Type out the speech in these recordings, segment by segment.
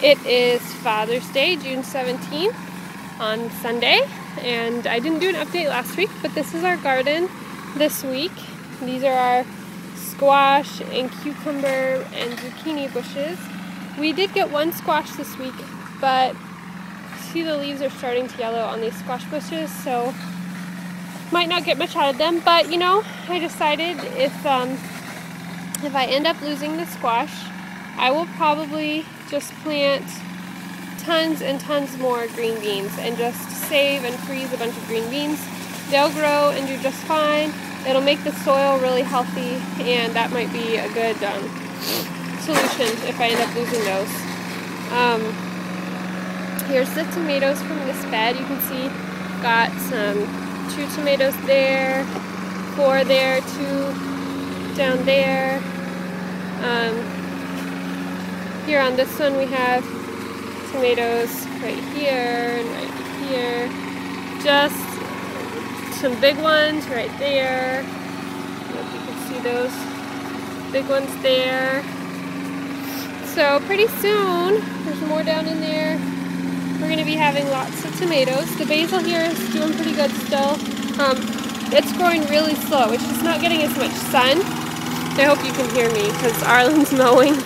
It is Father's Day, June 17th on Sunday, and I didn't do an update last week, but this is our garden this week. These are our squash and cucumber and zucchini bushes. We did get one squash this week, but see the leaves are starting to yellow on these squash bushes, so might not get much out of them. But you know, I decided if I end up losing the squash, I will probably just plant tons and tons more green beans and just save and freeze a bunch of green beans. They'll grow and do just fine. It'll make the soil really healthy, and that might be a good solution if I end up losing those. Here's the tomatoes from this bed. You can see got some 2 tomatoes there, 4 there, 2 down there. Here on this one we have tomatoes right here and right here. Just some big ones right there. I don't know if you can see those big ones there. So pretty soon, there's more down in there. We're going to be having lots of tomatoes. The basil here is doing pretty good still. It's growing really slow. It's just not getting as much sun. I hope you can hear me because Arlen's mowing.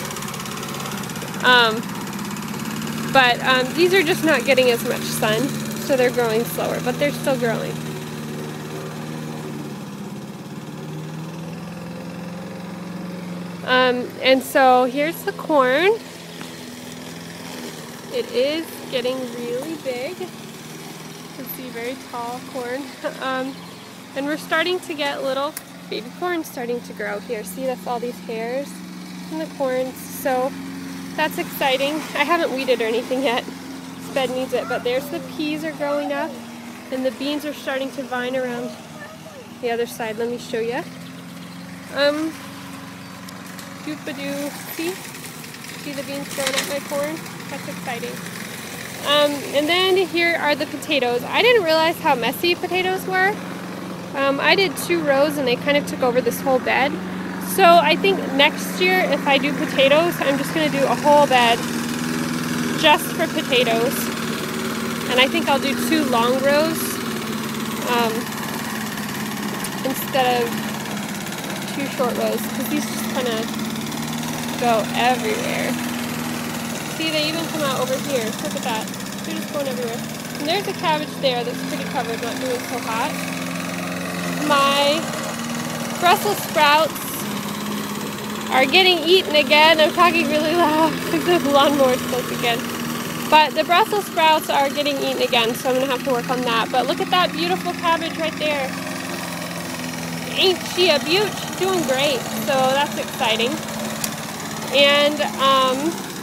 But these are just not getting as much sun, so they're growing slower, but they're still growing. And so here's the corn. It is getting really big. You can see very tall corn. And we're starting to get little baby corn starting to grow here. See, that's all these hairs in the corn. So that's exciting. I haven't weeded or anything yet. This bed needs it, but there's the peas are growing up, and the beans are starting to vine around the other side. Let me show you. See the beans growing up my corn? That's exciting. And then here are the potatoes. I didn't realize how messy potatoes were. I did 2 rows and they kind of took over this whole bed. So I think next year if I do potatoes, I'm just going to do a whole bed just for potatoes. And I think I'll do 2 long rows instead of 2 short rows, because these just kind of go everywhere. See, they even come out over here. Look at that. They're just going everywhere. And there's a cabbage there that's pretty covered, not doing so hot. My Brussels sprouts are getting eaten again. I'm talking really loud because the lawnmower spoke again. But the Brussels sprouts are getting eaten again, so I'm going to have to work on that. But look at that beautiful cabbage right there. Ain't she a beaut? She's doing great, so that's exciting. And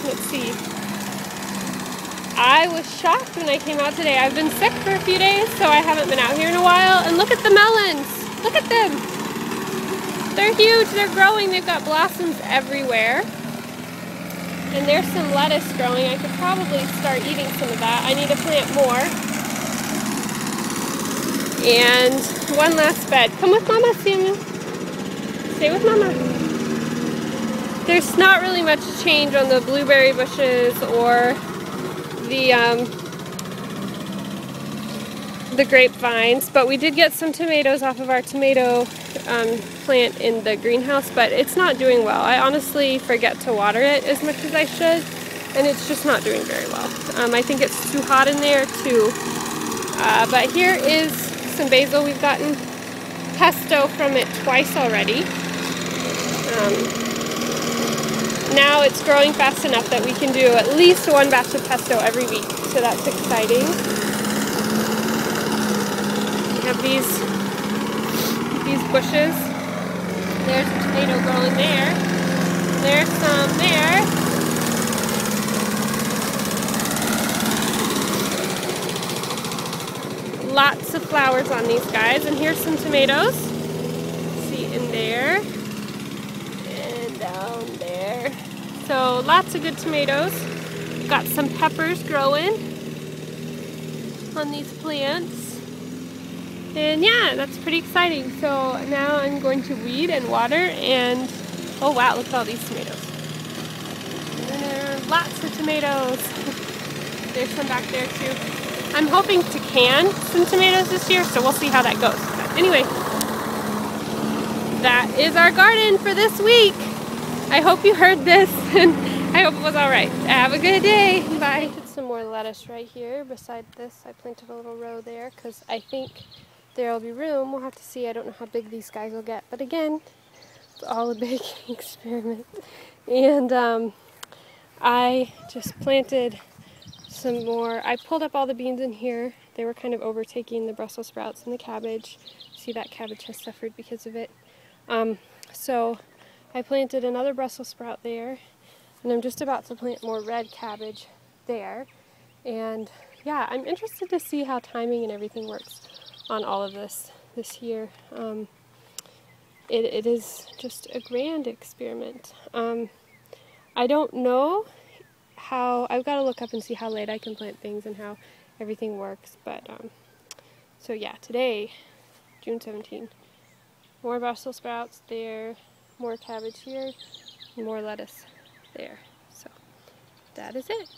let's see. I was shocked when I came out today. I've been sick for a few days, so I haven't been out here in a while. And look at the melons. Look at them. They're huge. They're growing. They've got blossoms everywhere. And there's some lettuce growing. I could probably start eating some of that. I need to plant more. And one last bed. Come with Mama, Samuel. Stay with Mama. There's not really much change on the blueberry bushes or the grapevines, but we did get some tomatoes off of our tomato plant in the greenhouse, but it's not doing well. I honestly forget to water it as much as I should, and it's just not doing very well. I think it's too hot in there too. But here is some basil. We've gotten pesto from it twice already. Now it's growing fast enough that we can do at least 1 batch of pesto every week, so that's exciting. We have these bushes. There's a tomato growing there. There's some there. Lots of flowers on these guys, and here's some tomatoes. See in there. Down there. So lots of good tomatoes. Got some peppers growing on these plants. And yeah, that's pretty exciting. So now I'm going to weed and water, and oh wow, look at all these tomatoes. lots of tomatoes. There's some back there too. I'm hoping to can some tomatoes this year, so we'll see how that goes. But anyway, that is our garden for this week. I hope you heard this, and I hope it was all right. Have a good day. Bye. Some more lettuce right here beside this. I planted a little row there because I think there'll be room. We'll have to see. I don't know how big these guys will get, but again, it's all a big experiment. And I just planted some more. I pulled up all the beans in here. They were kind of overtaking the Brussels sprouts and the cabbage. See, that cabbage has suffered because of it. So I planted another Brussels sprout there, and I'm just about to plant more red cabbage there. And yeah, I'm interested to see how timing and everything works on all of this year. It is just a grand experiment. I don't know how, I've got to look up and see how late I can plant things and how everything works, but so yeah, today, June 17th, more Brussels sprouts there, more cabbage here, more lettuce there. So that is it.